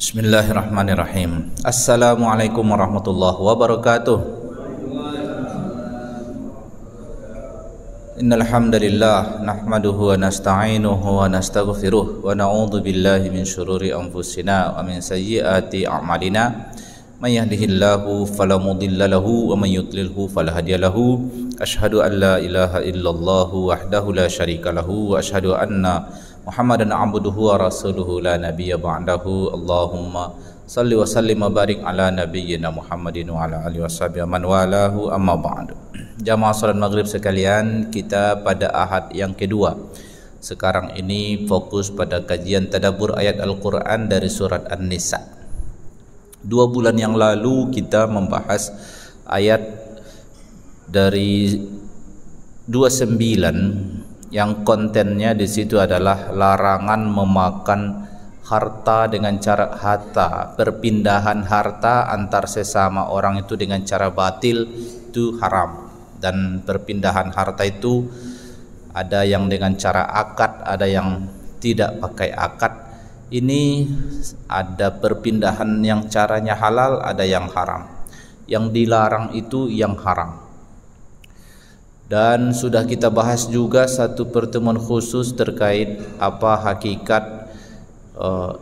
Bismillahirrahmanirrahim. Assalamualaikum warahmatullahi wabarakatuh. Innal hamdalillah nahmaduhu wa nasta'inuhu wa nastaghfiruh wa na'udzu billahi min syururi anfusina wa min sayyiati a'malina. May yahdihillahu fala mudilla lahu wa may yudlilhu fala hadiya lahu. Asyhadu an la ilaha illallah wahdahu la syarika lahu wa asyhadu anna Muhammadan abduhu wa rasuluhu la nabiyya ba'dahu. Allahumma salli wa sallim wa barik ala nabiyyina Muhammadin wa ala alihi washabihi man walahu, amma ba'du. Jamaah salat maghrib sekalian, kita pada ahad yang kedua. Sekarang ini fokus pada kajian tadabbur ayat Al-Quran dari surat An-Nisa. 2 bulan yang lalu kita membahas ayat dari 29 yang kontennya di situ adalah larangan memakan harta dengan cara perpindahan harta antar sesama orang itu dengan cara batil itu haram. Dan perpindahan harta itu ada yang dengan cara akad, ada yang tidak pakai akad. Ini ada perpindahan yang caranya halal, ada yang haram. Yang dilarang itu yang haram. Dan sudah kita bahas juga satu pertemuan khusus terkait apa hakikat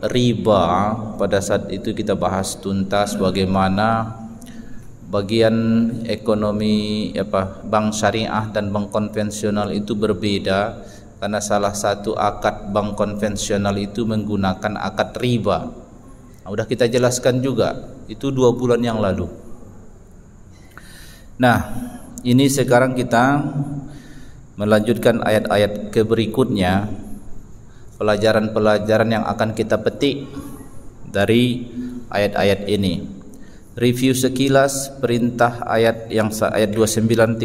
riba. Pada saat itu kita bahas tuntas bagaimana bagian ekonomi bank syariah dan bank konvensional itu berbeda, karena salah satu akad bank konvensional itu menggunakan akad riba. Sudah kita jelaskan juga itu 2 bulan yang lalu. Nah, ini sekarang kita melanjutkan ayat-ayat ke berikutnya, pelajaran-pelajaran yang akan kita petik dari ayat-ayat ini. Review sekilas perintah ayat 29-30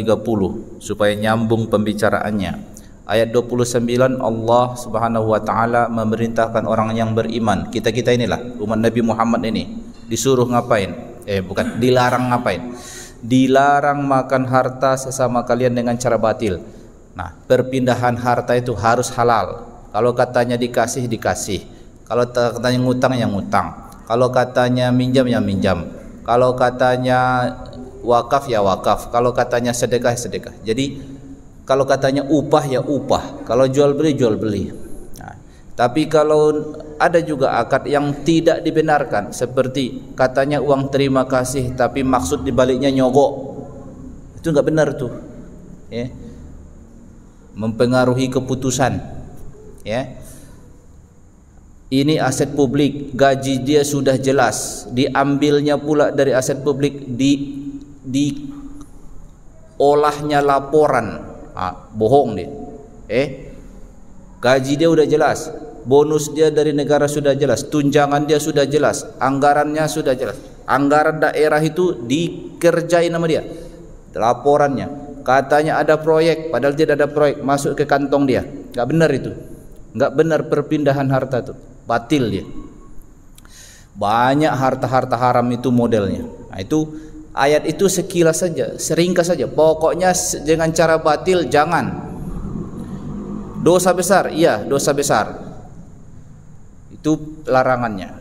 supaya nyambung pembicaraannya. Ayat 29 Allah Subhanahu wa taala memerintahkan orang yang beriman, kita-kita inilah umat Nabi Muhammad ini, disuruh ngapain? Dilarang ngapain? Dilarang makan harta sesama kalian dengan cara batil. Nah, perpindahan harta itu harus halal. Kalau katanya dikasih, dikasih. Kalau katanya ngutang, ya ngutang. Kalau katanya minjam, ya minjam. Kalau katanya wakaf, ya wakaf. Kalau katanya sedekah, ya sedekah. Jadi kalau katanya upah, ya upah. Kalau jual beli, jual beli. Nah, tapi kalau ada juga akad yang tidak dibenarkan, seperti katanya uang terima kasih tapi maksud dibaliknya nyogok, itu nggak benar tuh, ya. Mempengaruhi keputusan, ya. Ini aset publik, gaji dia sudah jelas, diambilnya pula dari aset publik, diolahnya laporan, bohong dia, gaji dia udah jelas, bonus dia dari negara sudah jelas, tunjangan dia sudah jelas, anggarannya sudah jelas, anggaran daerah itu dikerjain sama dia, laporannya, katanya ada proyek padahal tidak ada proyek, masuk ke kantong dia. Nggak benar itu, nggak benar perpindahan harta itu, batil dia. Banyak harta-harta haram itu modelnya. Nah, itu ayat itu sekilas saja, seringkas saja, pokoknya dengan cara batil jangan. Dosa besar, iya dosa besar, itu larangannya.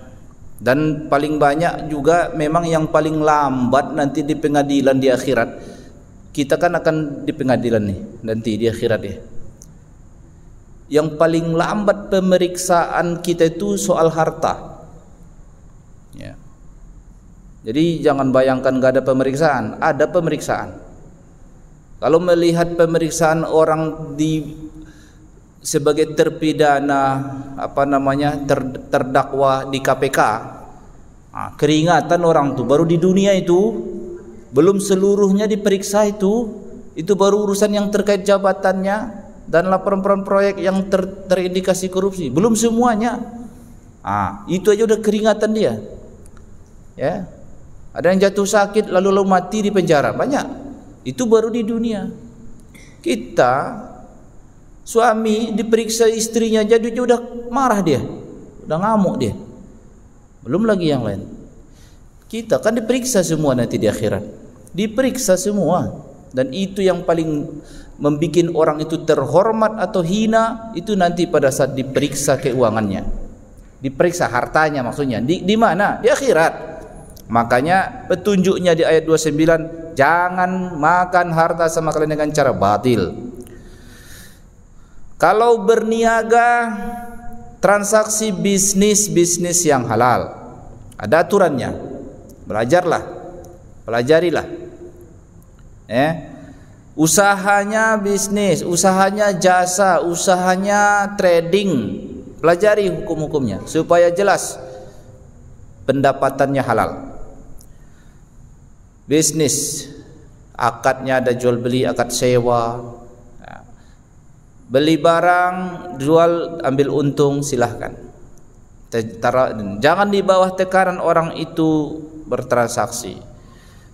Dan paling banyak juga memang yang paling lambat nanti di pengadilan di akhirat. Kita kan akan di pengadilan nih nanti di akhirat ya. Yang paling lambat pemeriksaan kita itu soal harta, ya. Jadi jangan bayangkan gak ada pemeriksaan, ada pemeriksaan. Kalau melihat pemeriksaan orang sebagai terpidana terdakwa di KPK, keringatan orang tuh baru di dunia itu, belum seluruhnya diperiksa, itu baru urusan yang terkait jabatannya dan laporan proyek yang terindikasi korupsi, belum semuanya. Itu aja udah keringatan dia, ya. Ada yang jatuh sakit lalu mati di penjara, banyak. Itu baru di dunia. Kita suami diperiksa istrinya, jadi dia udah marah, dia udah ngamuk dia, belum lagi yang lain. Kita kan diperiksa semua nanti di akhirat, diperiksa semua. Dan itu yang paling membuat orang itu terhormat atau hina, itu nanti pada saat diperiksa keuangannya. Diperiksa hartanya maksudnya. Di mana? Di akhirat. Makanya petunjuknya di ayat 29, jangan makan harta sama kalian dengan cara batil. Kalau berniaga, transaksi bisnis yang halal, ada aturannya. Belajarlah, pelajarilah. Usahanya bisnis, usahanya jasa, usahanya trading, pelajari hukum-hukumnya supaya jelas pendapatannya halal. Bisnis, akadnya ada jual beli, akad sewa, beli barang, jual, ambil untung, silahkan. Jangan di bawah tekanan orang itu bertransaksi.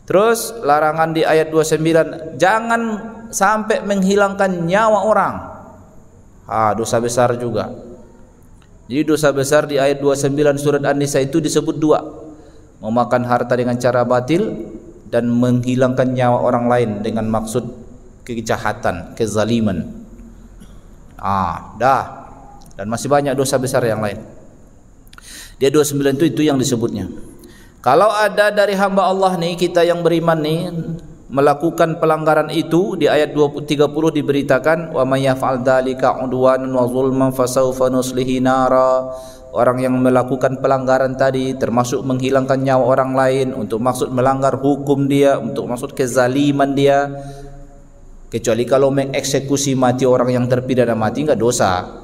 Terus larangan di ayat 29, jangan sampai menghilangkan nyawa orang. Dosa besar juga. Jadi dosa besar di ayat 29 surat An-Nisa itu disebut dua, memakan harta dengan cara batil dan menghilangkan nyawa orang lain dengan maksud kejahatan, kezaliman. Dan masih banyak dosa besar yang lain. Dia 29 itu yang disebutnya. Kalau ada dari hamba Allah nih, kita yang beriman nih, melakukan pelanggaran itu, di ayat 30 diberitakan, wa may yaf'al dzalika 'udwanan wa zulman fasawfa nuslihi nara. Orang yang melakukan pelanggaran tadi termasuk menghilangkan nyawa orang lain untuk maksud melanggar hukum dia, untuk maksud kezaliman dia, kecuali kalau mengeksekusi mati orang yang terpidana mati, enggak dosa.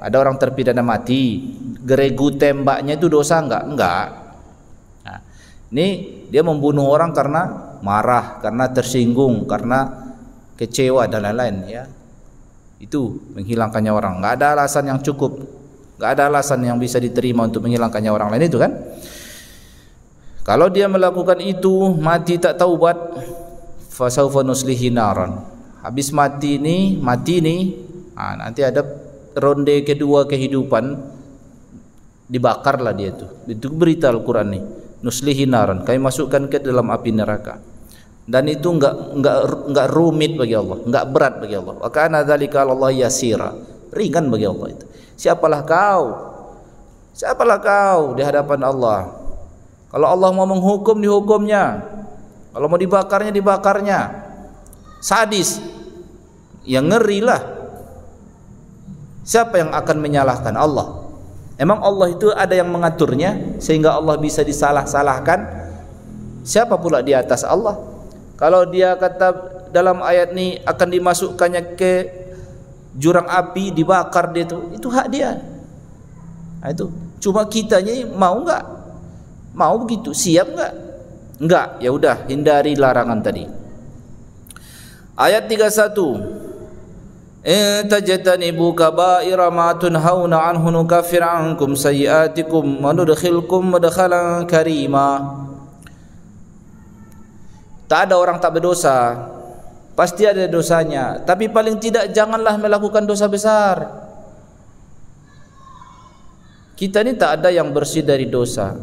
Ada orang terpidana mati, geregu tembaknya itu dosa enggak? Enggak. Ini dia membunuh orang karena marah, karena tersinggung, karena kecewa dan lain-lain, ya. Itu menghilangkan nyawa orang. Enggak ada alasan yang cukup, enggak ada alasan yang bisa diterima untuk menghilangkan nyawa orang lain itu kan. Kalau dia melakukan itu mati tak taubat, fasaufa nuslihi naran. Habis mati nih, nanti ada ronde kedua kehidupan, dibakarlah dia itu. Itu berita Al-Qur'an nih. Nuslihi naran, kami masukkan ke dalam api neraka. Dan itu enggak rumit bagi Allah, enggak berat bagi Allah. Wa kana dzalika 'ala Allah yasira. Ringan bagi Allah itu. Siapalah kau di hadapan Allah. Kalau Allah mau menghukum, dihukumnya. Kalau mau dibakarnya. Sadis, yang ngerilah. Siapa yang akan menyalahkan Allah? Emang Allah itu ada yang mengaturnya sehingga Allah bisa disalah-salahkan? Siapa pula di atas Allah? Kalau dia kata dalam ayat ini akan dimasukkannya ke jurang api, dibakar dia itu hak dia. Itu cuma kitanya mau enggak? Mau begitu? Siap enggak? Enggak, ya udah, hindari larangan tadi. Ayat 31. Tajtanibu kaba'ira ma tunhauna anhu nukaffir ankum sayiatikum wa nudkhilkum madkhalan karima. Tak ada orang tak berdosa, pasti ada dosanya, tapi paling tidak janganlah melakukan dosa besar. Kita ini tak ada yang bersih dari dosa.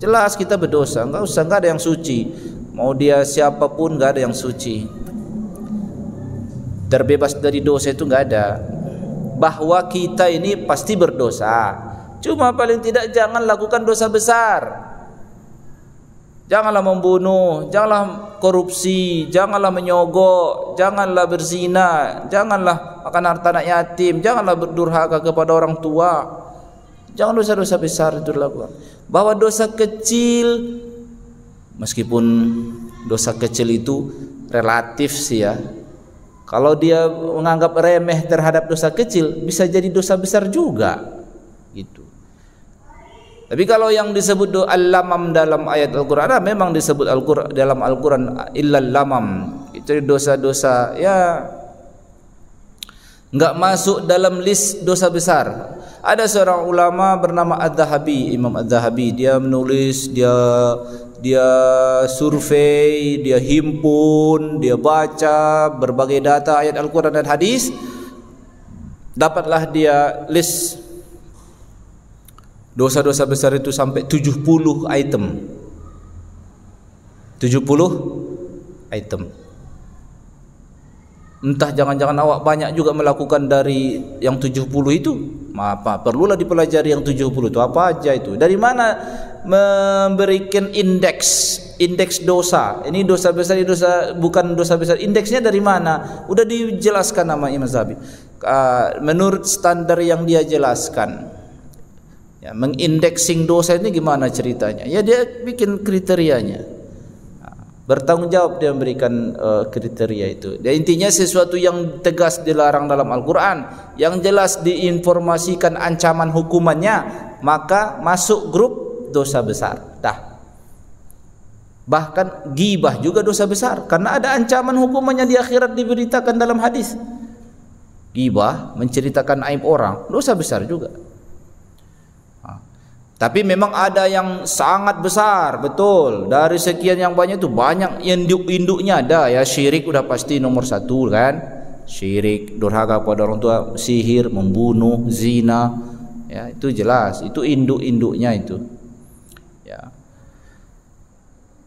Jelas kita berdosa, enggak ada yang suci. Mau dia siapapun enggak ada yang suci. Terbebas dari dosa itu enggak ada. Bahwa kita ini pasti berdosa. Cuma paling tidak jangan lakukan dosa besar. Janganlah membunuh, janganlah korupsi, janganlah menyogok, janganlah berzina, janganlah makan harta anak yatim, janganlah berdurhaka kepada orang tua. Jangan dosa-dosa besar itu dilakukan. Bahwa dosa kecil, meskipun dosa kecil itu relatif sih ya. Kalau dia menganggap remeh terhadap dosa kecil, bisa jadi dosa besar juga, gitu. Tapi kalau yang disebut al-lamam dalam ayat Al-Qur'an, memang disebut dalam Al-Qur'an illal lamam. Itu dosa-dosa ya enggak masuk dalam list dosa besar. Ada seorang ulama bernama Adz-Dzahabi, Imam Adz-Dzahabi, dia menulis, dia survei, dia himpun, dia baca berbagai data ayat Al-Qur'an dan hadis. Dapatlah dia list dosa-dosa besar itu sampai 70 item. 70 item. Entah jangan-jangan awak banyak juga melakukan dari yang 70 itu. Apa perlulah dipelajari yang 70 itu apa aja itu. Dari mana memberikan indeks dosa. Ini dosa besar, ini dosa bukan dosa besar. Indeksnya dari mana? Udah dijelaskan nama Imam Zahabi. Menurut standar yang dia jelaskan. Ya, mengindeksing dosa ini gimana ceritanya? Ya dia bikin kriterianya. Bertanggung jawab dia memberikan kriteria itu. Dan intinya sesuatu yang tegas dilarang dalam Al-Quran, yang jelas diinformasikan ancaman hukumannya, maka masuk grup dosa besar. Dah. Bahkan ghibah juga dosa besar, karena ada ancaman hukumannya di akhirat diberitakan dalam hadis. Ghibah menceritakan aib orang, dosa besar juga. Tapi memang ada yang sangat besar, betul. Dari sekian yang banyak itu banyak induk-induknya ada ya. Syirik udah pasti nomor 1 kan. Syirik, durhaka pada orang tua, sihir, membunuh, zina. Ya, itu jelas. Itu induk-induknya itu. Ya.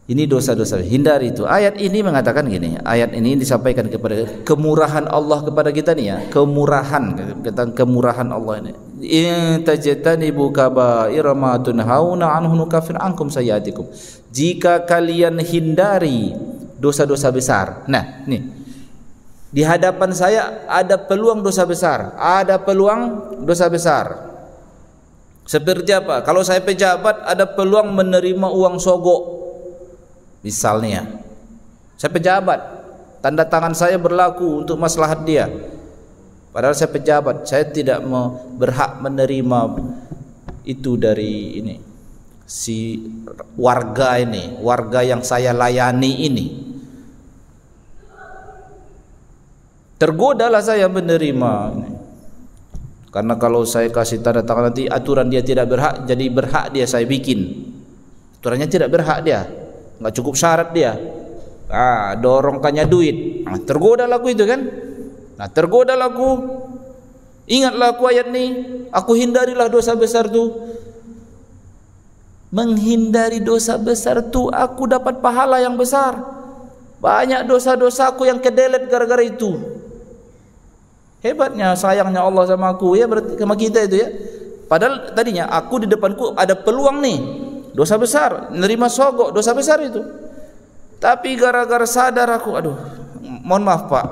Ini dosa-dosa, hindari itu. Ayat ini mengatakan gini, ayat ini disampaikan kepada kemurahan Allah kepada kita nih ya, kemurahan, tentang kemurahan Allah ini. In tajtanibu kaba'ira ma tunhauna anhu nukaffir ankum sayyi'atikum. Jika kalian hindari dosa-dosa besar. Nah, nih. Di hadapan saya ada peluang dosa besar, ada peluang dosa besar. Seperti apa? Kalau saya pejabat ada peluang menerima uang sogok. Misalnya, saya pejabat, tanda tangan saya berlaku untuk maslahat dia. Padahal saya pejabat, saya tidak berhak menerima itu dari ini si warga ini, warga yang saya layani ini. Tergodalah saya menerima ini. Karena kalau saya kasih tanda tangan nanti aturan dia tidak berhak, jadi berhak dia saya bikin. Aturannya tidak berhak dia. Nggak cukup syarat dia, dorongkannya duit, tergoda laku itu kan. Nah tergoda laku, ingatlah aku ayat ini, aku hindarilah dosa besar tu. Menghindari dosa besar tu aku dapat pahala yang besar. Banyak dosa-dosaku yang kedelet gara-gara itu. Hebatnya sayangnya Allah sama aku ya, berarti sama kita itu ya. Padahal tadinya aku di depanku ada peluang nih, dosa besar, menerima sogok, dosa besar itu. Tapi gara-gara sadar aku, aduh, mohon maaf Pak,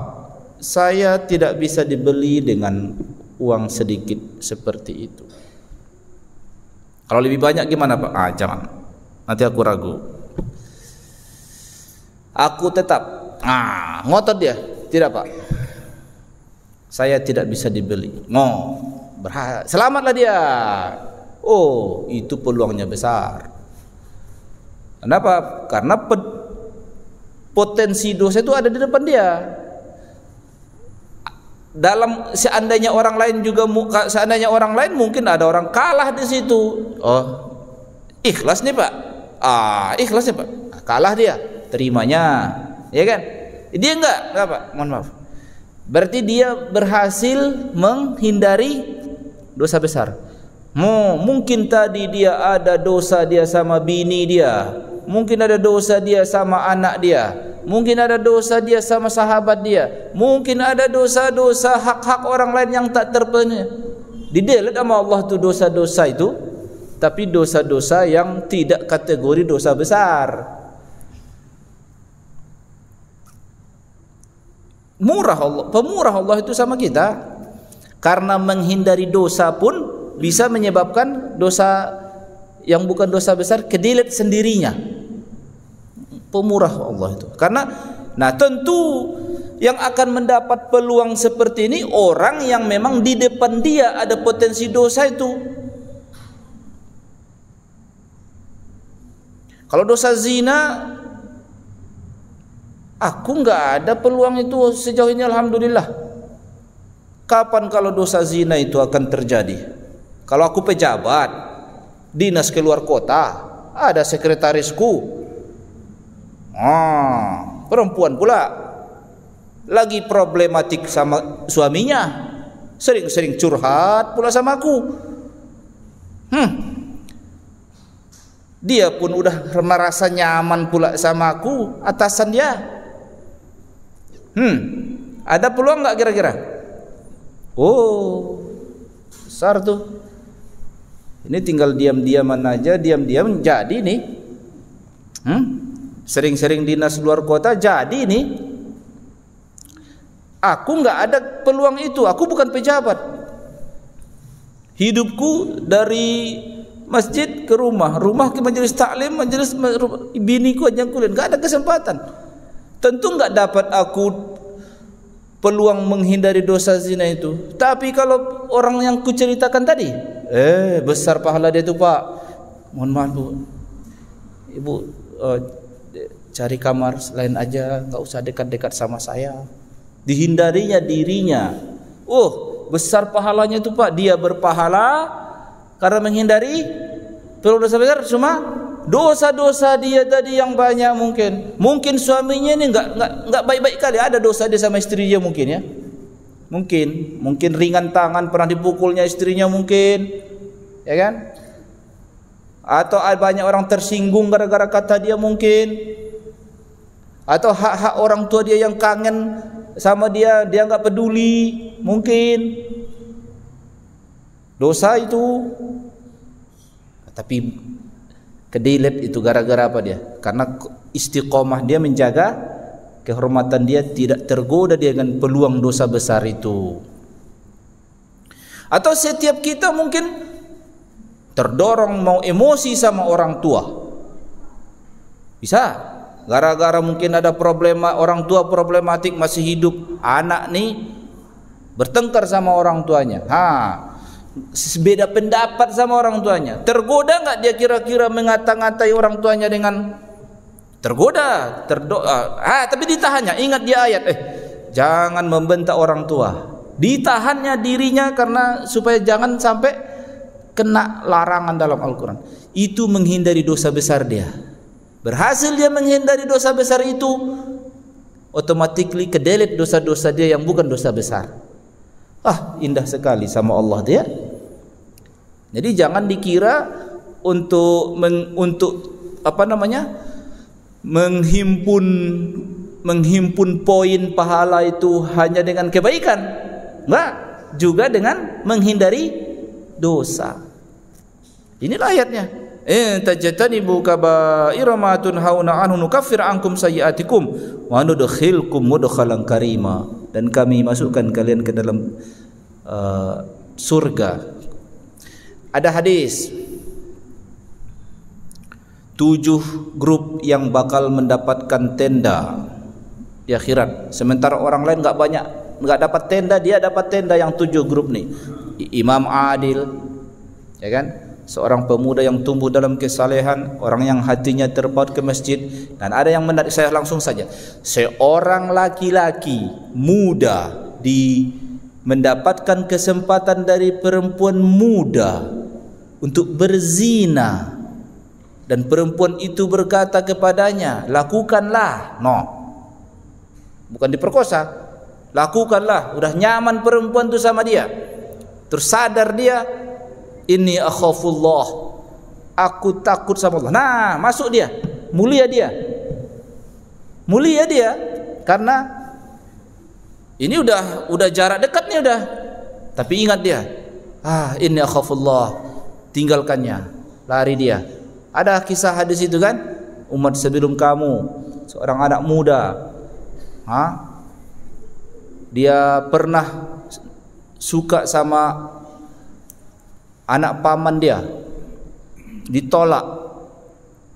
saya tidak bisa dibeli dengan uang sedikit seperti itu. Kalau lebih banyak gimana Pak? Jangan, nanti aku ragu. Aku tetap, ngotot dia, tidak Pak, saya tidak bisa dibeli. Selamatlah dia. Oh, itu peluangnya besar. Kenapa? Karena potensi dosa itu ada di depan dia. Dalam seandainya orang lain juga, seandainya orang lain mungkin ada orang kalah di situ. Oh, ikhlas nih Pak. Ikhlas nih Pak. Kalah dia, terimanya, ya kan? Dia enggak Pak. Mohon maaf. Berarti dia berhasil menghindari dosa besar. Mungkin tadi dia ada dosa dia sama bini dia, mungkin ada dosa dia sama anak dia, mungkin ada dosa dia sama sahabat dia, mungkin ada dosa-dosa hak-hak orang lain yang tak terpenuhi. Didelete sama Allah tuh dosa-dosa itu, tapi dosa-dosa yang tidak kategori dosa besar. Murah Allah, pemurah Allah itu sama kita. Karena menghindari dosa pun bisa menyebabkan dosa yang bukan dosa besar kedelet sendirinya. Pemurah Allah itu. Karena tentu yang akan mendapat peluang seperti ini orang yang memang di depan dia ada potensi dosa itu. Kalau dosa zina, aku nggak ada peluang itu sejauh ini, alhamdulillah. Kapan kalau dosa zina itu akan terjadi? Kalau aku pejabat, dinas keluar kota, ada sekretarisku, perempuan pula, lagi problematik sama suaminya, sering-sering curhat pula sama aku. Dia pun udah merasa nyaman pula sama aku, atasan dia. Ada peluang nggak kira-kira? Oh, besar tuh. Ini tinggal diam-diaman aja, diam-diam jadi nih. Sering-sering dinas luar kota jadi nih. Aku nggak ada peluang itu, aku bukan pejabat. Hidupku dari masjid ke rumah, rumah ke majelis taklim, majelis biniku aja kuliah, nggak ada kesempatan. Tentu nggak dapat aku peluang menghindari dosa zina itu. Tapi kalau orang yang kuceritakan tadi, besar pahala dia itu Pak. Mohon maaf Bu, Ibu cari kamar lain aja, nggak usah dekat-dekat sama saya. Dihindarinya dirinya. Oh, besar pahalanya itu Pak. Dia berpahala karena menghindari peluang dosa besar. Cuma dosa-dosa dia tadi yang banyak mungkin. Mungkin suaminya ini enggak baik-baik kali. Ada dosa dia sama istrinya mungkin ya. Mungkin ringan tangan, pernah dipukulnya istrinya mungkin. Ya kan? Atau banyak orang tersinggung gara-gara kata dia mungkin. Atau hak-hak orang tua dia yang kangen sama dia enggak peduli mungkin. Dosa itu. Tapi kedelep itu gara-gara apa dia? Karena istiqomah dia menjaga kehormatan dia, tidak tergoda dia dengan peluang dosa besar itu. Atau setiap kita mungkin terdorong mau emosi sama orang tua. Bisa. Gara-gara mungkin ada problema, orang tua problematik masih hidup, anak nih bertengkar sama orang tuanya. Beda pendapat sama orang tuanya. Tergoda nggak dia kira-kira mengata-ngatai orang tuanya dengan tergoda, tapi ditahannya. Ingat dia ayat, jangan membentak orang tua. Ditahannya dirinya karena supaya jangan sampai kena larangan dalam Al-Quran. Itu menghindari dosa besar dia. Berhasil dia menghindari dosa besar itu, automatically kedelete dosa-dosa dia yang bukan dosa besar. Indah sekali sama Allah dia. Jadi jangan dikira untuk menghimpun poin pahala itu hanya dengan kebaikan. Enggak, juga dengan menghindari dosa. Inilah ayatnya. Tajtanibu kaba'ira ma tunhauna anhu nukaffir ankum sayyi'atikum wa nudkhilkum mudkhalan karima. Dan kami masukkan kalian ke dalam surga. Ada hadis 7 grup yang bakal mendapatkan tenda di akhirat. Sementara orang lain enggak dapat tenda, dia dapat tenda yang 7 grup nih. Imam adil, ya kan? Seorang pemuda yang tumbuh dalam kesalehan, orang yang hatinya terpaut ke masjid. Dan ada yang menarik, saya langsung saja. Seorang laki-laki muda mendapatkan kesempatan dari perempuan muda untuk berzina, dan perempuan itu berkata kepadanya, lakukanlah. Bukan diperkosa, lakukanlah. Udah nyaman perempuan itu sama dia, terus sadar dia, inni akhafullah, aku takut sama Allah. Masuk dia, mulia dia, karena ini udah jarak dekat nih udah. Tapi ingat dia, inni akhafullah, tinggalkannya, lari dia. Ada kisah hadis itu kan, umat sebelum kamu, seorang anak muda, dia pernah suka sama anak paman dia, ditolak.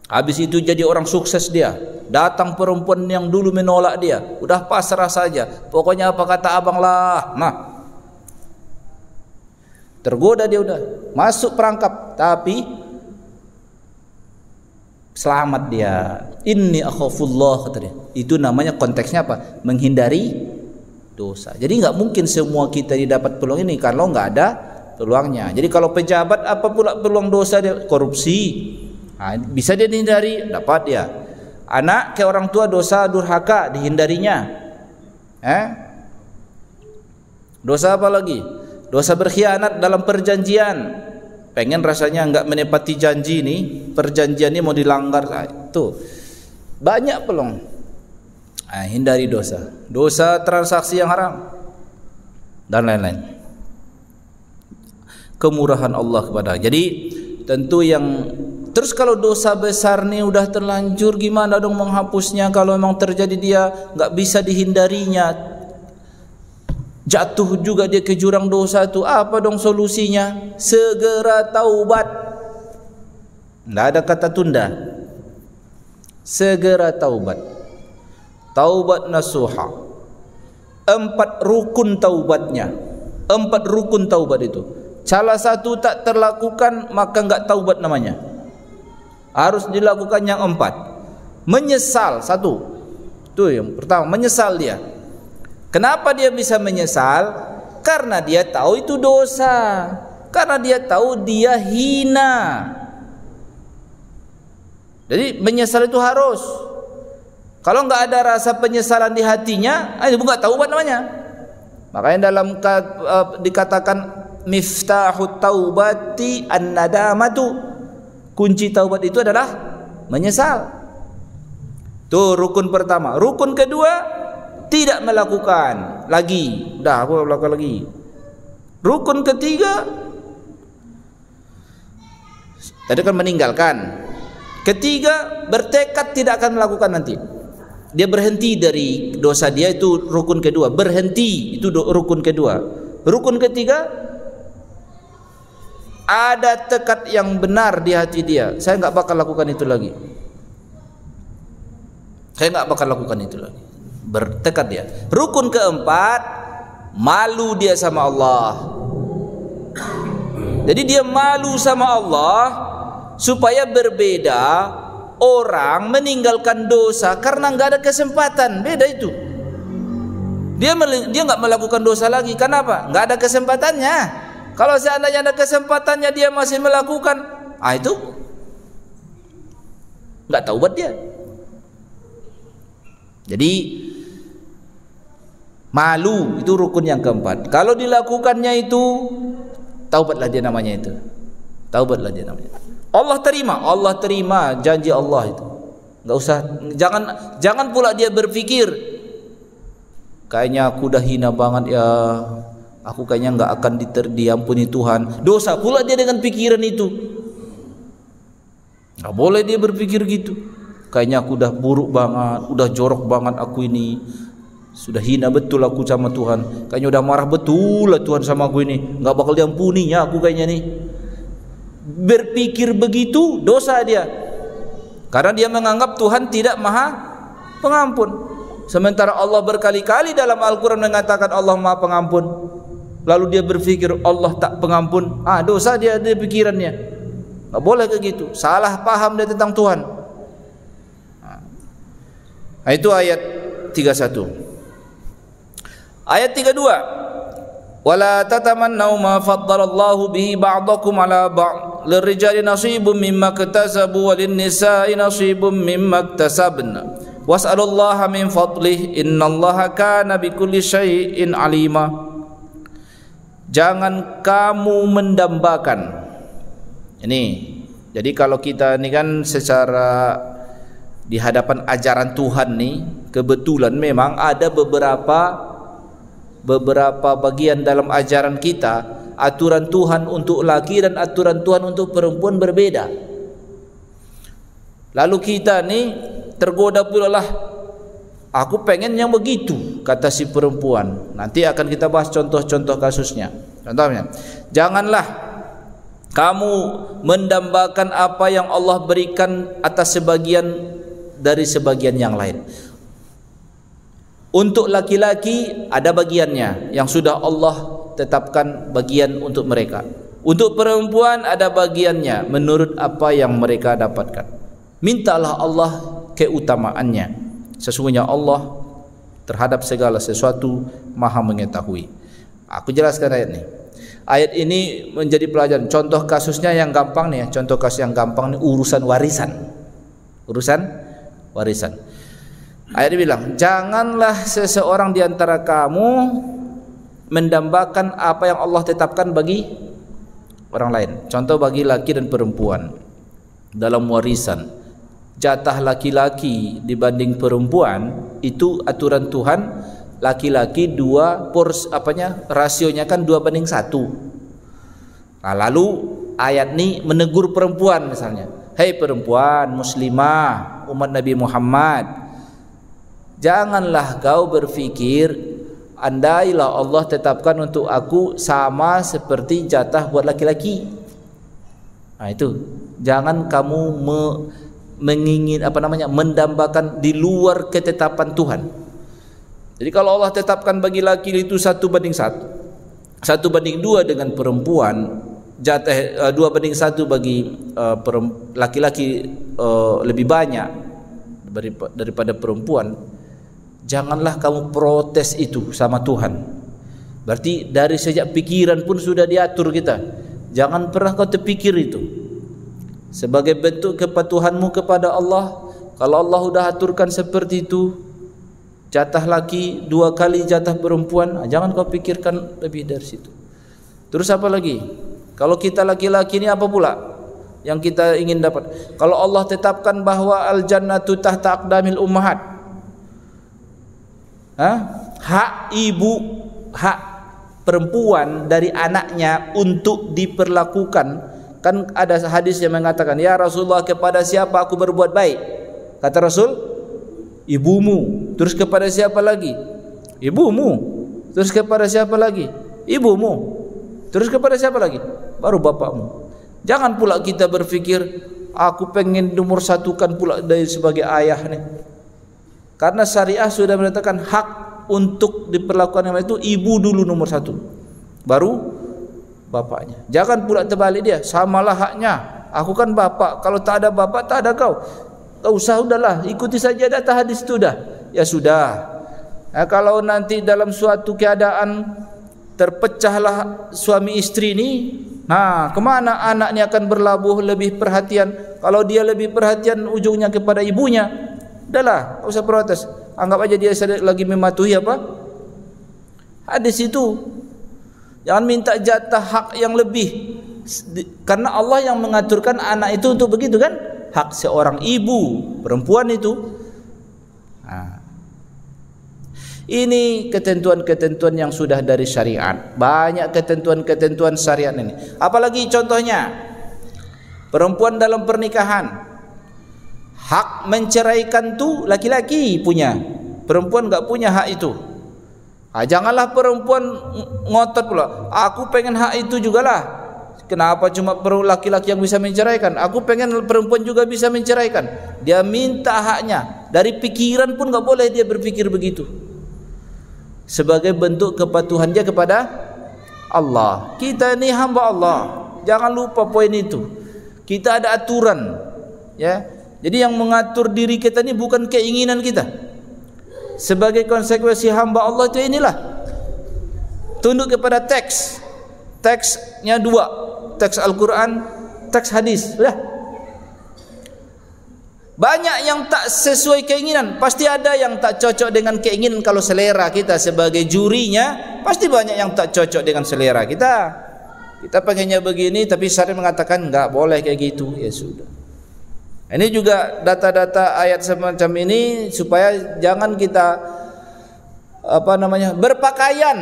Habis itu jadi orang sukses dia. Datang perempuan yang dulu menolak dia, udah pasrah saja, pokoknya apa kata abang lah. Tergoda dia, udah masuk perangkap, tapi selamat dia. Inni akhafullah, kata dia. Itu namanya konteksnya apa? Menghindari dosa. Jadi nggak mungkin semua kita didapat peluang ini kalau nggak ada peluangnya. Jadi kalau pejabat, apa pula peluang dosa dia? Korupsi. Bisa dia dihindari, dapat dia. Anak ke orang tua dosa durhaka, dihindarinya. Dosa apa lagi? Dosa berkhianat dalam perjanjian. Pengen rasanya enggak menepati janji nih, perjanjian ini mau dilanggar. Itu banyak peluang. Hindari dosa. Dosa transaksi yang haram dan lain-lain. kemurahan Allah kepada. Jadi tentu yang terus kalau dosa besar ni udah terlanjur, gimana dong menghapusnya? Kalau memang terjadi dia nggak bisa dihindarinya, jatuh juga dia ke jurang dosa itu, apa dong solusinya? Segera taubat. Nggak ada kata tunda. Segera taubat. Taubat nasuha. 4 rukun taubatnya. 4 rukun taubat itu. Salah satu tak terlakukan maka enggak taubat namanya. Harus dilakukan yang 4. Menyesal 1. Itu yang pertama, menyesal dia. Kenapa dia bisa menyesal? Karena dia tahu itu dosa. Karena dia tahu dia hina. Jadi menyesal itu harus. Kalau enggak ada rasa penyesalan di hatinya, itu enggak taubat namanya. Makanya dalam dikatakan miftahut taubati an-nadamatu. Kunci taubat itu adalah menyesal. Itu rukun pertama. Rukun kedua, tidak melakukan lagi. Dah, aku melakukan lagi. Rukun ketiga, tadi kan meninggalkan. Ketiga, bertekad tidak akan melakukan nanti. Dia berhenti dari dosa dia, itu rukun kedua. Berhenti, itu rukun kedua. Rukun ketiga, ada tekad yang benar di hati dia. Saya enggak bakal lakukan itu lagi. Saya enggak bakal lakukan itu lagi. Bertekad dia. Rukun keempat, malu dia sama Allah. Jadi dia malu sama Allah supaya berbeda orang meninggalkan dosa karena enggak ada kesempatan. Beda itu. Dia enggak melakukan dosa lagi. Kenapa? Enggak ada kesempatannya. Kalau seandainya ada kesempatannya dia masih melakukan, itu enggak taubat dia. Jadi malu itu rukun yang keempat. Kalau dilakukannya itu, taubatlah dia namanya itu. Taubatlah dia namanya. Allah terima janji Allah itu. Enggak usah, jangan pula dia berpikir kayaknya aku udah hina banget ya. Aku kayaknya enggak akan diampuni Tuhan. Dosa pula dia dengan pikiran itu. Enggak boleh dia berpikir gitu. Kayaknya aku udah buruk banget, udah jorok banget aku ini. Sudah hina betul aku sama Tuhan. Kayaknya udah marah betul lah Tuhan sama aku ini. Enggak bakal diampuninya aku kayaknya nih. Berpikir begitu dosa dia. Karena dia menganggap Tuhan tidak Maha Pengampun. Sementara Allah berkali-kali dalam Al-Quran mengatakan Allah Maha Pengampun. Lalu dia berpikir Allah tak pengampun. Dosa dia pikirannya. Tak boleh ke gitu. Salah paham dia tentang Tuhan. Itu ayat 31. Ayat 32. Wala tatamannau ma faddalallahu bihi ba'dakum ala ba'd. Lirrijali nasibun mimma iktasabu walin nisa'i nasibun mimma iktasabna. Was'alullaha min fadlih innallaha kana bikulli syai'in alima. Jangan kamu mendambakan. Ini, jadi kalau kita ini kan secara di hadapan ajaran Tuhan nih, kebetulan memang ada beberapa bagian dalam ajaran kita, aturan Tuhan untuk laki dan aturan Tuhan untuk perempuan berbeda. Lalu kita nih tergoda pula lah, aku pengen yang begitu, kata si perempuan. Nanti akan kita bahas contoh-contoh kasusnya. Contohnya, janganlah kamu mendambakan apa yang Allah berikan atas sebagian dari sebagian yang lain. Untuk laki-laki ada bagiannya yang sudah Allah tetapkan bagian untuk mereka. Untuk perempuan ada bagiannya menurut apa yang mereka dapatkan. Mintalah Allah keutamaannya. Sesungguhnya Allah terhadap segala sesuatu Maha mengetahui. Aku jelaskan ayat ini. Ayat ini menjadi pelajaran. Contoh kasusnya yang gampang nih ya. Contoh kasus yang gampang nih urusan warisan. Urusan warisan. Ayat ini bilang, janganlah seseorang di antara kamu mendambakan apa yang Allah tetapkan bagi orang lain. Contoh bagi laki dan perempuan dalam warisan. Jatah laki-laki dibanding perempuan itu aturan Tuhan. Laki-laki rasionya kan 2:1. Lalu ayat ini menegur perempuan misalnya, hei perempuan muslimah umat Nabi Muhammad, janganlah kau berfikir andailah Allah tetapkan untuk aku sama seperti jatah buat laki-laki. Nah itu, jangan kamu mendambakan di luar ketetapan Tuhan. Jadi kalau Allah tetapkan bagi laki itu 1 banding 1, 1 banding 2 dengan perempuan, jatah 2 banding 1 bagi laki-laki lebih banyak daripada perempuan, janganlah kamu protes itu sama Tuhan. Berarti dari sejak pikiran pun sudah diatur kita. Jangan pernah kau terpikir itu sebagai bentuk kepatuhanmu kepada Allah. Kalau Allah sudah aturkan seperti itu, jatah laki 2 kali jatah perempuan, jangan kau pikirkan lebih dari situ. Terus apa lagi? Kalau kita laki-laki ini apa pula yang kita ingin dapat? Kalau Allah tetapkan bahwa al-jannatu tahta aqdamil ummahat, hak ibu, hak perempuan dari anaknya untuk diperlakukan. Kan ada hadis yang mengatakan, ya Rasulullah, kepada siapa aku berbuat baik? Kata Rasul, ibumu. Terus kepada siapa lagi? Ibumu. Terus kepada siapa lagi? Ibumu. Terus kepada siapa lagi? Baru bapakmu. Jangan pula kita berpikir, aku pengen nomor satukan pula dari sebagai ayah nih. Karena syariah sudah menyatakan hak untuk diperlakukan yang itu ibu dulu nomor 1, baru bapaknya. Jangan pula terbalik dia, samalah haknya. Aku kan bapak, kalau tak ada bapak tak ada kau. Tak usah, udahlah, ikuti saja data hadis itu dah. Ya sudah. Nah, kalau nanti dalam suatu keadaan terpecahlah suami istri ini, nah kemana anak ini akan berlabuh lebih perhatian? Kalau dia lebih perhatian ujungnya kepada ibunya, udahlah, tak usah protes. Anggap aja dia lagi mematuhi apa? Hadis itu. Jangan minta jatah hak yang lebih, karena Allah yang mengaturkan anak itu untuk begitu kan? Hak seorang ibu perempuan itu. Nah, ini ketentuan-ketentuan yang sudah dari syariat. Banyak ketentuan-ketentuan syariat ini. Apalagi contohnya perempuan dalam pernikahan, hak menceraikan tu laki-laki punya, perempuan enggak punya hak itu. Janganlah perempuan ngotot pula, aku pengen hak itu jugalah. Kenapa cuma laki-laki yang bisa menceraikan? Aku pengen perempuan juga bisa menceraikan. Dia minta haknya. Dari pikiran pun enggak boleh dia berpikir begitu. Sebagai bentuk kepatuhan dia kepada Allah. Kita ini hamba Allah. Jangan lupa poin itu. Kita ada aturan, ya. Jadi yang mengatur diri kita ini bukan keinginan kita. Sebagai konsekuensi hamba Allah itu inilah, tunduk kepada teks. Teksnya 2, teks Al-Quran, teks hadis. Banyak yang tak sesuai keinginan. Pasti ada yang tak cocok dengan keinginan. Kalau selera kita sebagai jurinya, pasti banyak yang tak cocok dengan selera kita. Kita pengennya begini, tapi syariat mengatakan enggak boleh kayak gitu. Ya sudah. Ini juga data-data ayat semacam ini supaya jangan kita berpakaian.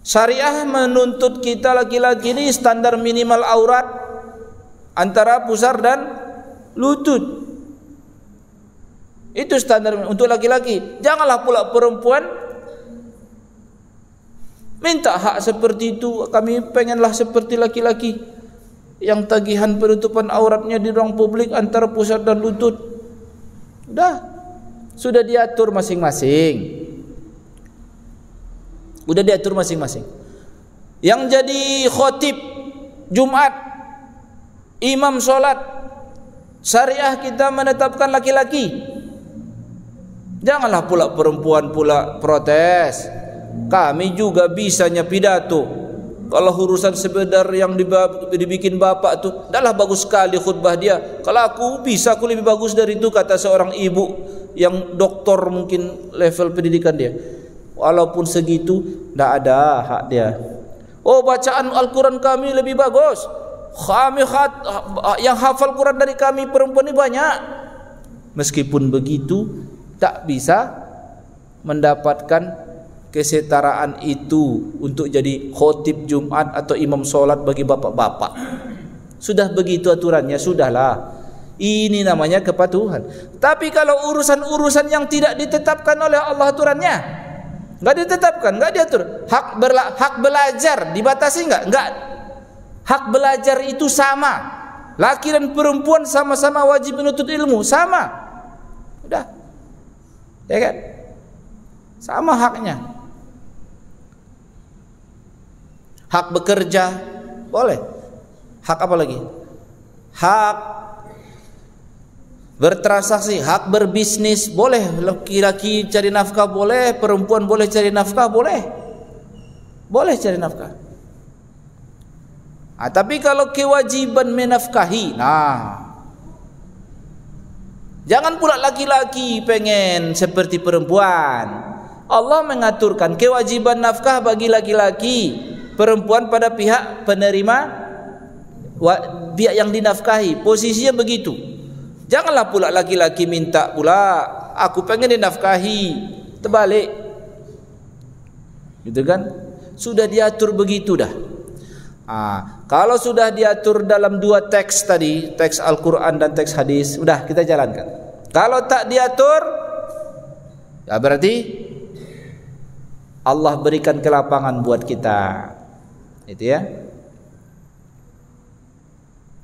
Syariah menuntut kita laki-laki ini standar minimal aurat antara pusar dan lutut. Itu standar untuk laki-laki. Janganlah pula perempuan minta hak seperti itu. Kami pengenlah seperti laki-laki yang tagihan penutupan auratnya di ruang publik antara pusar dan lutut. Sudah diatur masing-masing. Yang jadi khotib Jumat, imam solat, syariah kita menetapkan laki-laki. Janganlah pula perempuan pula protes. Kami juga bisanya pidato. Kalau urusan sekedar yang dibikin bapak tu, dahlah bagus sekali khutbah dia. Kalau aku bisa, aku lebih bagus dari itu, kata seorang ibu yang doktor mungkin level pendidikan dia. Walaupun segitu, tidak ada hak dia. Oh, bacaan Al-Quran kami lebih bagus. Yang hafal Quran dari kami perempuan ini banyak. Meskipun begitu, tak bisa mendapatkan kesetaraan itu untuk jadi khotib Jumat atau imam solat bagi bapak-bapak. Sudah begitu aturannya, sudahlah. Ini namanya kepatuhan. Tapi kalau urusan-urusan yang tidak ditetapkan oleh Allah aturannya, enggak ditetapkan, enggak diatur. Hak belajar dibatasi enggak? Hak belajar itu sama. Laki dan perempuan sama-sama wajib menuntut ilmu, sama. Udah. Ya kan? Sama haknya. Hak bekerja boleh. Hak apa lagi? Hak bertransaksi, hak berbisnis boleh. Laki-laki cari nafkah boleh, perempuan boleh cari nafkah boleh. Boleh cari nafkah. Tapi kalau kewajiban menafkahi, jangan pula laki-laki pengen seperti perempuan. Allah mengaturkan kewajiban nafkah bagi laki-laki, perempuan pada pihak penerima, pihak yang dinafkahi. Posisinya begitu. Janganlah pula laki-laki minta pula, aku pengen dinafkahi, terbalik. Gitu kan? Sudah diatur begitu dah. Kalau sudah diatur dalam dua teks tadi, teks Al-Quran dan teks hadis, udah kita jalankan. Kalau tak diatur, ya berarti Allah berikan kelapangan buat kita. Itu ya.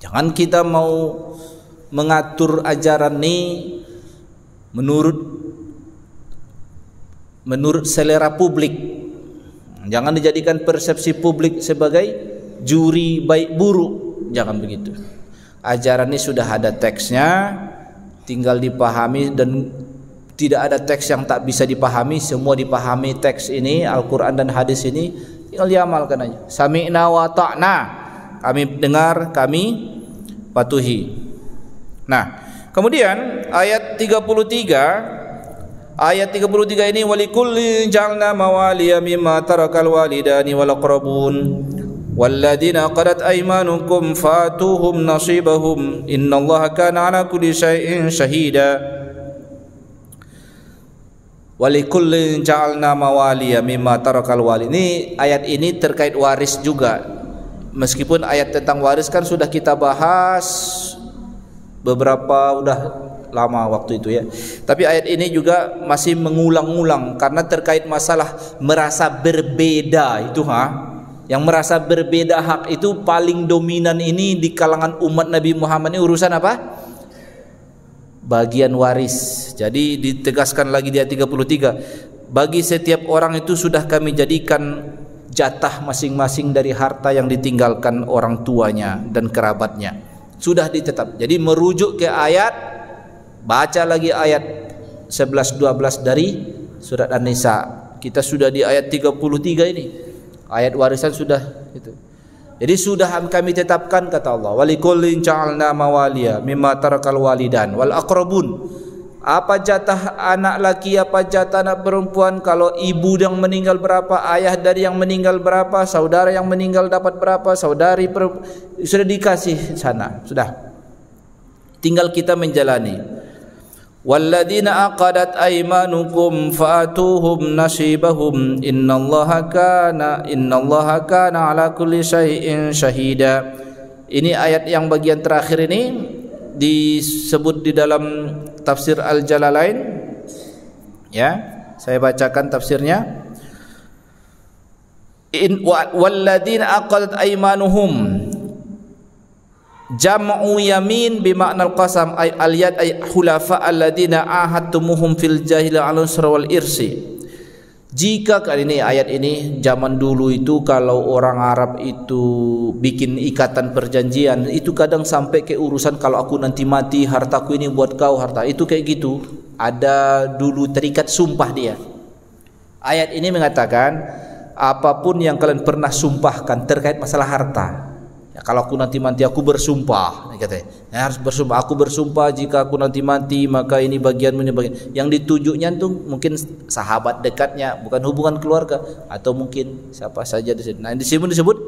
Jangan kita mau mengatur ajaran ini menurut selera publik. Jangan dijadikan persepsi publik sebagai juri baik buruk. Jangan begitu. Ajaran ini sudah ada teksnya, tinggal dipahami, dan tidak ada teks yang tak bisa dipahami. Semua dipahami teks ini, Al-Quran dan hadis ini, tinggal diamalkan aja. Sami'na wa ta'na, kami dengar, kami patuhi. Nah, kemudian ayat 33 ini, walikulli ja'alna mawaliya mimma tarakal walidani wal aqrabun walladzina qadat aymanukum fatuhum nasibahum innallaha kana ala kulli syai'in syahida. Walikulli ja'alna mawaliya mimma tarakal walid. Ini ayat ini terkait waris juga. Meskipun ayat tentang waris kan sudah kita bahas beberapa, udah lama waktu itu ya. Tapi ayat ini juga masih mengulang-ulang karena terkait masalah merasa berbeda itu, yang merasa berbeda hak itu paling dominan ini di kalangan umat Nabi Muhammad. Ini urusan apa? Bagian waris. Jadi ditegaskan lagi di ayat 33, bagi setiap orang itu sudah kami jadikan jatah masing-masing dari harta yang ditinggalkan orang tuanya dan kerabatnya. Sudah ditetap. Jadi merujuk ke ayat, baca lagi ayat 11-12 dari surat An-Nisa. Kita sudah di ayat 33 ini. Ayat warisan sudah itu. Jadi sudah kami tetapkan, kata Allah, walikullin ja'alna mawaliya mimma tarakal walidan wal aqrabun. Apa jatah anak laki, apa jatah anak perempuan, kalau ibu yang meninggal berapa, ayah dari yang meninggal berapa, saudara yang meninggal dapat berapa, saudari sudah dikasih sana, sudah. Tinggal kita menjalani. Walladzina aqadat aymanukum fa'atuhum nasibahum innallaha kana ala kulli syai'in syahida. Ini ayat yang bagian terakhir ini disebut di dalam tafsir Al-Jalalain, ya, saya bacakan tafsirnya. Walladzina aqadat aymanuhum, jam'u yamin bimakna al-qasam, ay al-yad ay hulafa alladzina ahadtumuhum fil jahiliyah al-usra wal irsi. Jika kali ini ayat ini, zaman dulu itu kalau orang Arab itu bikin ikatan perjanjian, itu kadang sampai ke urusan kalau aku nanti mati hartaku ini buat kau, harta itu kayak gitu. Ada dulu terikat sumpah dia. Ayat ini mengatakan apapun yang kalian pernah sumpahkan terkait masalah harta. Ya, kalau aku nanti mati aku bersumpah, katanya. Ya, harus bersumpah. Aku bersumpah jika aku nanti mati maka ini bagianmu, ini bagian. Yang ditujunya tuh mungkin sahabat dekatnya, bukan hubungan keluarga, atau mungkin siapa saja di sini. Nah, di sini disebut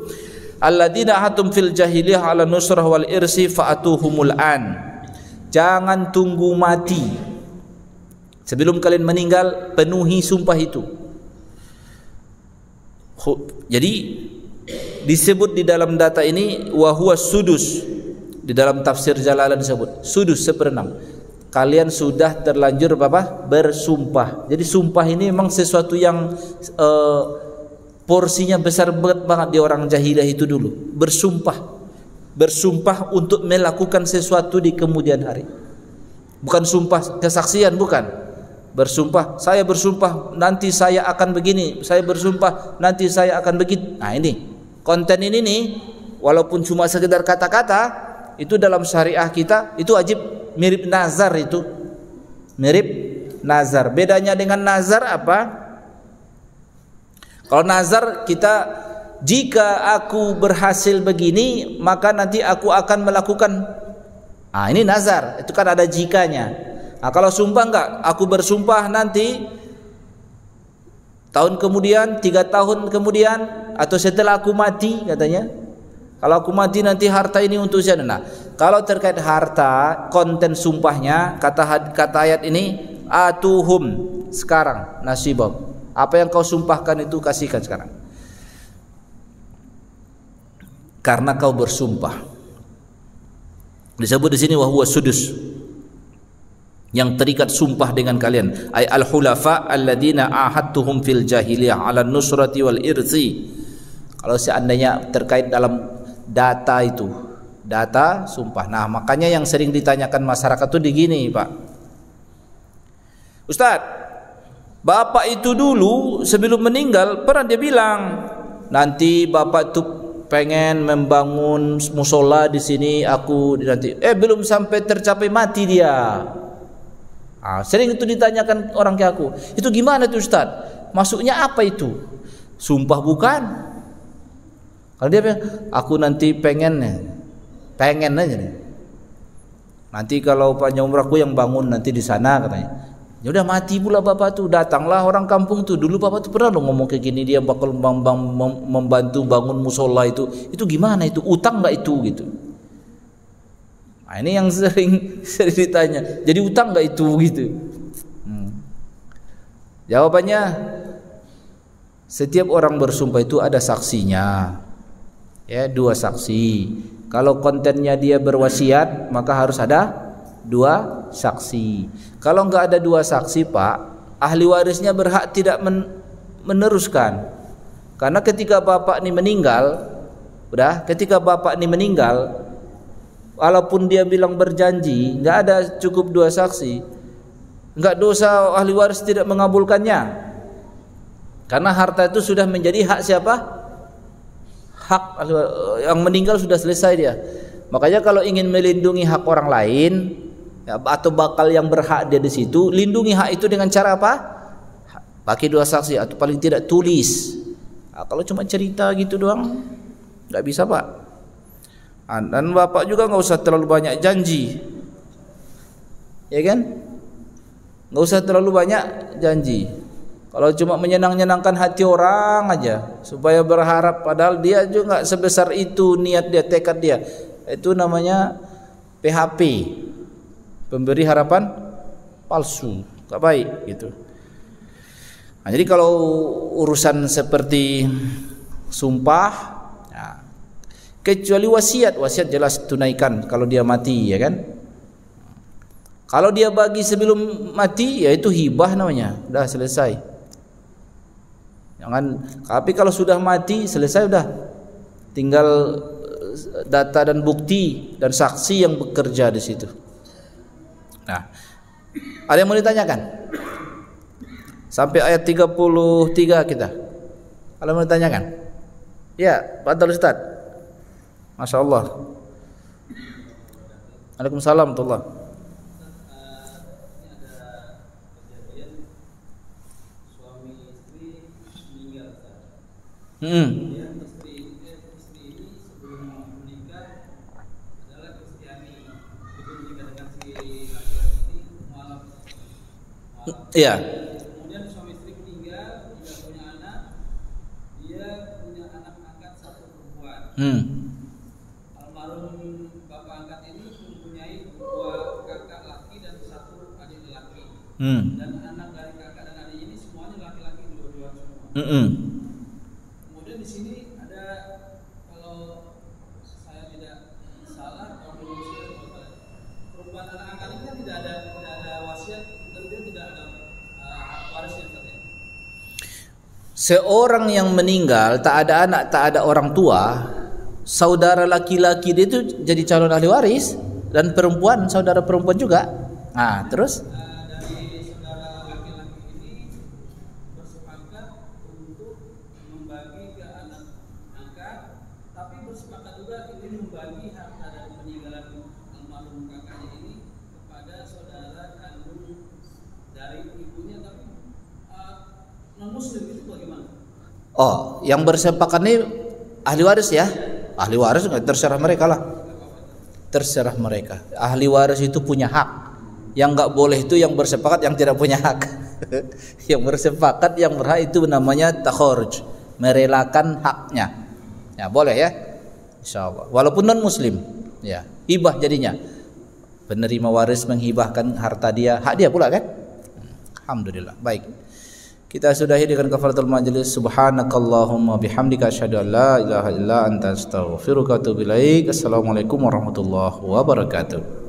alladzina hatum fil jahiliyah ala nusrah wal irsi fa'atuhumul an. Jangan tunggu mati. Sebelum kalian meninggal penuhi sumpah itu. Jadi disebut di dalam data ini wa huwa sudus. Di dalam tafsir Jalalain disebut sudus, seperenam. Kalian sudah terlanjur bersumpah. Jadi sumpah ini memang sesuatu yang porsinya besar banget di orang jahiliyah itu dulu. Bersumpah untuk melakukan sesuatu di kemudian hari. Bukan sumpah kesaksian, bukan. Saya bersumpah nanti saya akan begini, saya bersumpah nanti saya akan begitu. Nah, ini konten ini nih, walaupun cuma sekedar kata-kata, itu dalam syariah kita itu wajib, mirip nazar itu. Mirip nazar. Bedanya dengan nazar apa? Kalau nazar kita, jika aku berhasil begini, maka nanti aku akan melakukan. Ah, ini nazar, itu kan ada jikanya. Nah, kalau sumpah enggak, aku bersumpah nanti tahun kemudian, 3 tahun kemudian, atau setelah aku mati, katanya. Kalau aku mati nanti harta ini untuk saya. Nah, kalau terkait harta, konten sumpahnya, kata ayat ini, atuhum, sekarang nasibam. Apa yang kau sumpahkan itu kasihkan sekarang. Karena kau bersumpah. Disebut di sini wahwa sudus, yang terikat sumpah dengan kalian. Ay al-hulafa alladziina ahadtuhum fil jahiliyah 'ala nusrati wal irsi. Kalau seandainya terkait dalam data itu, data sumpah. Nah, makanya yang sering ditanyakan masyarakat itu begini, Pak. Ustadz, bapak itu dulu sebelum meninggal pernah dia bilang, nanti bapak tuh pengen membangun musola di sini, aku nanti. Belum sampai tercapai mati dia. Sering itu ditanyakan orang ke aku. Itu gimana tuh Ustaz? Maksudnya apa itu? Sumpah bukan? Kalau dia bilang, aku nanti pengen aja nih. Nanti kalau panjang umrahku yang bangun nanti di sana, katanya. Ya udah, mati pula bapak tuh. Datanglah orang kampung tuh. Dulu bapak tuh pernah loh ngomong kayak gini, dia bakal membantu bangun musola itu. Itu gimana itu? Utang nggak itu gitu? Nah, ini yang sering ditanya. Jadi utang nggak itu gitu? Jawabannya, setiap orang bersumpah itu ada saksinya. Ya, 2 saksi. Kalau kontennya dia berwasiat, maka harus ada 2 saksi. Kalau nggak ada 2 saksi, Pak, ahli warisnya berhak tidak meneruskan. Karena ketika bapak ini meninggal, walaupun dia bilang berjanji, nggak ada cukup 2 saksi, nggak dosa ahli waris tidak mengabulkannya. Karena harta itu sudah menjadi hak siapa? Hak ahli waris. Yang meninggal sudah selesai dia. Makanya kalau ingin melindungi hak orang lain, ya, atau bakal yang berhak dia di situ, lindungi hak itu dengan cara apa? Pakai 2 saksi atau paling tidak tulis. Nah, kalau cuma cerita gitu doang, nggak bisa, Pak. Dan bapak juga nggak usah terlalu banyak janji, ya kan? Nggak usah terlalu banyak janji. Kalau cuma menyenangkan hati orang aja supaya berharap, padahal dia juga nggak sebesar itu niat dia, tekad dia. Itu namanya PHP, pemberi harapan palsu, nggak baik gitu. Nah, jadi kalau urusan seperti sumpah, kecuali wasiat jelas tunaikan kalau dia mati, ya kan? Kalau dia bagi sebelum mati, ya itu hibah namanya, udah selesai. Jangan. Tapi kalau sudah mati selesai, udah tinggal data dan bukti dan saksi yang bekerja di situ. Nah, ada yang mau ditanyakan? Sampai ayat 33 kita. Kalau mau ditanyakan? Ya, Pak Ustaz. Masya Allah. Waalaikumsalam warahmatullahi. Istri ini sebelum menikah adalah Kristiani, sebelum menikah dengan si laki-laki mualaf. Iya. Kemudian suami istri meninggal, tidak punya anak, dia punya anak angkat 1 perempuan. Almarhum bapak angkat ini mempunyai 2 kakak laki dan 1 adik laki. Dan anak dari kakak dan adik ini semuanya laki-laki, dua-dua semua. seorang yang meninggal tak ada anak, tak ada orang tua, saudara laki-laki dia itu jadi calon ahli waris, dan perempuan saudara perempuan juga. Nah, terus dari saudara laki-laki ini bersepakat untuk membagi ke anak angkat, tapi bersepakat juga ini membagi harta dari peninggalan almarhum kakaknya ini kepada saudara kandung dari ibunya, tapi non muslim itu bagaimana? oh, yang bersepakat ini ahli waris ya. Ahli waris terserah mereka lah. Terserah mereka. Ahli waris itu punya hak. Yang nggak boleh itu yang bersepakat yang tidak punya hak. Yang bersepakat yang berhak itu namanya takharuj, merelakan haknya. Ya, boleh ya. Insyaallah. Walaupun non muslim, ya. Hibah jadinya. Penerima waris menghibahkan harta dia, hak dia pula kan? Alhamdulillah. Baik. Kita sudahi dengan kafaratul majlis. Subhanakallahumma bihamdika asyhadu an la ilaha illa anta astaghfiruka wa atubu ilaik. Assalamualaikum warahmatullahi wabarakatuh.